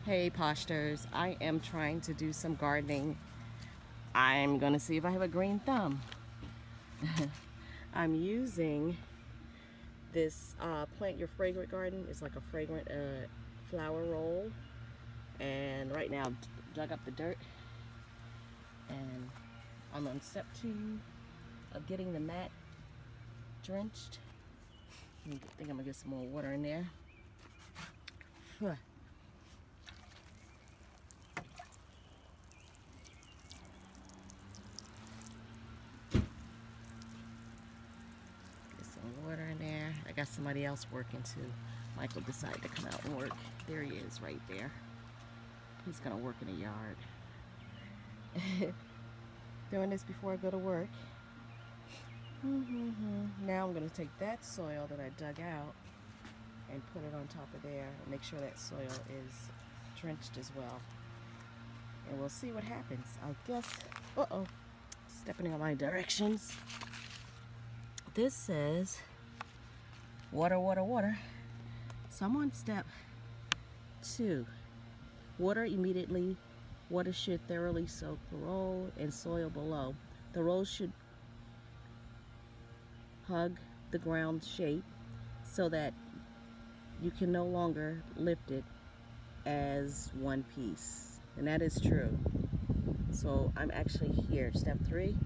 Hey posters, I am trying to do some gardening. I'm gonna see if I have a green thumb. I'm using this Plant Your Fragrant Garden. It's like a fragrant flower roll. And right now I've dug up the dirt and I'm on step 2 of getting the mat drenched. I think I'm gonna get some more water in there. Water in there. I got somebody else working too. Michael decided to come out and work. There he is right there. He's gonna work in the yard. Doing this before I go to work. Now I'm gonna take that soil that I dug out and put it on top of there and make sure that soil is drenched as well. And we'll see what happens. I guess, stepping in my directions. This says water, water, water. So I'm on step 2. Water immediately. Water should thoroughly soak the roll and soil below. The roll should hug the ground shape so that you can no longer lift it as one piece. And that is true. So I'm actually here, step 3.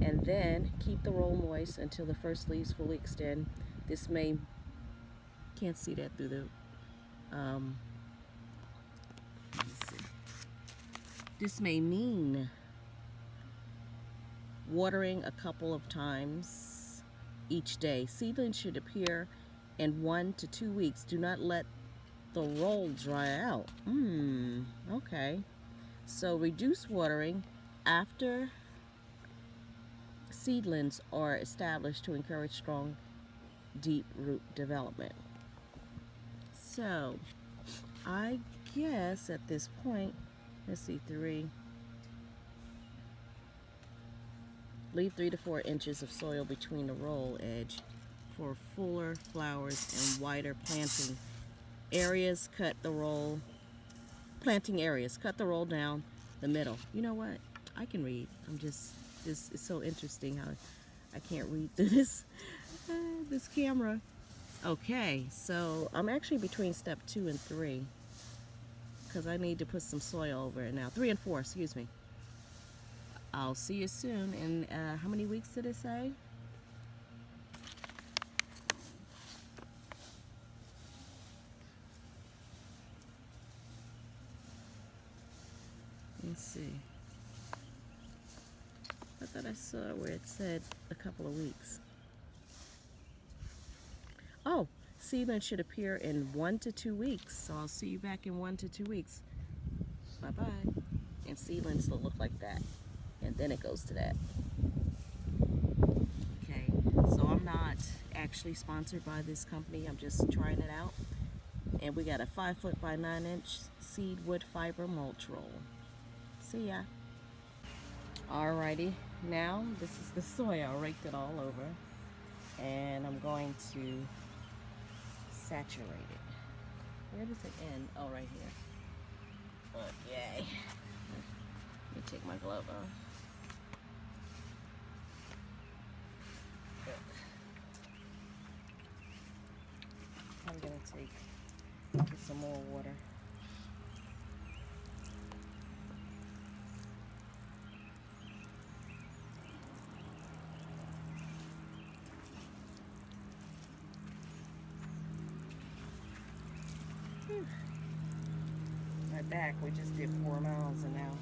And then keep the roll moist until the first leaves fully extend. This may, can't see that through the, this may mean watering a couple of times each day. Seedlings should appear in 1 to 2 weeks. Do not let the roll dry out. Okay. So reduce watering after seedlings are established to encourage strong, deep root development. So, I guess at this point, let's see, 3. Leave 3 to 4 inches of soil between the roll edge for fuller flowers and wider planting areas. Cut the roll down the middle. You know what? I can read. This is so interesting how I can't read through this camera. Okay, so I'm actually between step 2 and 3 because I need to put some soil over it now. 3 and 4, excuse me. I'll see you soon. And how many weeks did it say? Let's see. I thought I saw where it said a couple of weeks. Oh, seedlings should appear in 1 to 2 weeks. So I'll see you back in 1 to 2 weeks. Bye-bye. And seedlings will look like that. And then it goes to that. Okay, so I'm not actually sponsored by this company. I'm just trying it out. And we got a 5 foot by 9 inch seed wood fiber mulch roll. See ya. Alrighty, now this is the soil. I raked it all over. And I'm going to saturate it. Where does it end? Oh, right here. Okay. Let me take my glove off. I'm gonna get some more water. My back, we just did 4 miles and now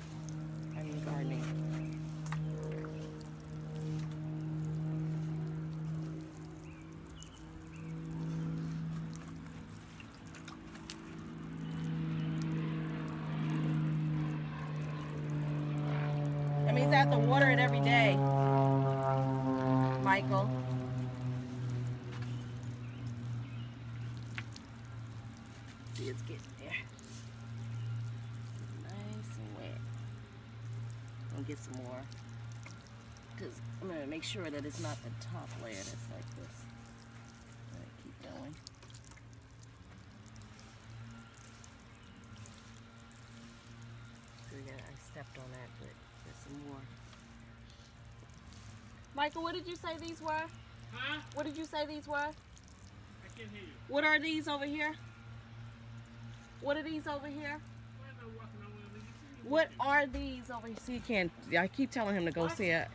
I'm gardening. That means I have to water it every day, Michael. See, it's getting there. Nice and wet. I'm gonna get some more because I'm gonna make sure that it's not the top layer that's like this. All right, keep going. stepped on that, but there's some more. Michael, what did you say these were? Huh? What did you say these were? I can't hear you. What are these over here? What are these over here? What are these over here? See, you can't. I keep telling him to go see it.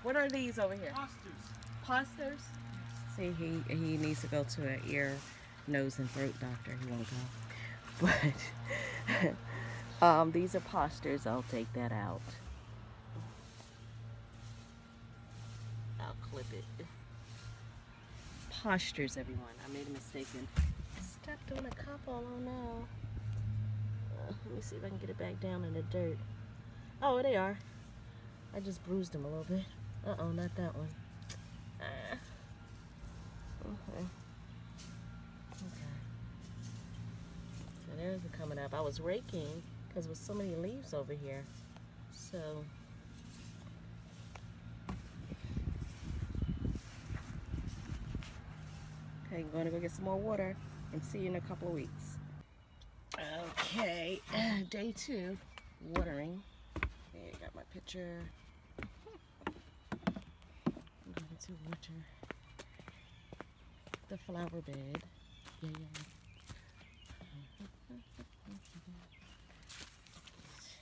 What are these over here? Posters. Posters? See, he needs to go to an ear, nose, and throat doctor. He won't go. But these are posters. I'll take that out. I'll clip it. Postures, everyone. I made a mistake and stepped on a couple. Oh no. Let me see if I can get it back down in the dirt. Oh, they are. I just bruised them a little bit. Uh-oh, not that one. Okay. So there's it coming up. I was raking because with so many leaves over here. So okay, I'm going to go get some more water and see you in a couple of weeks. Okay, day 2, watering. Okay, got my pitcher. I'm going to water the flower bed. Yeah.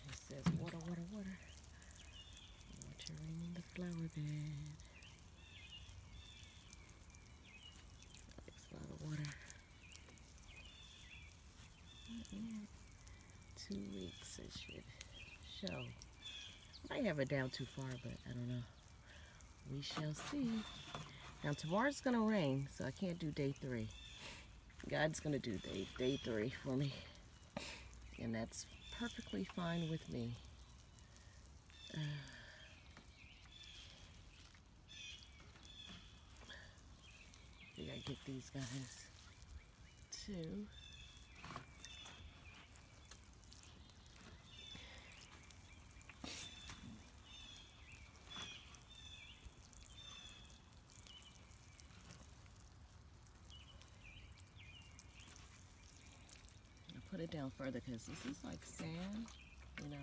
It says water. Watering the flower bed. Takes a lot of water. 2 weeks it should show. Might have it down too far, but I don't know. We shall see. Now tomorrow's gonna rain, so I can't do day 3. God's gonna do day 3 for me, and that's perfectly fine with me. We gotta get these guys too. Put it down further because this is like sand, you know.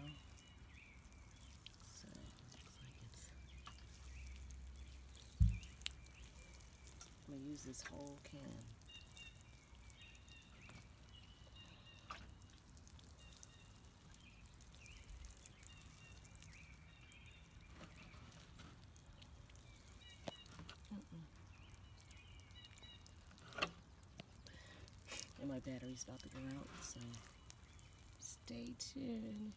So I'm gonna use this whole can. And my battery's about to go out, so stay tuned.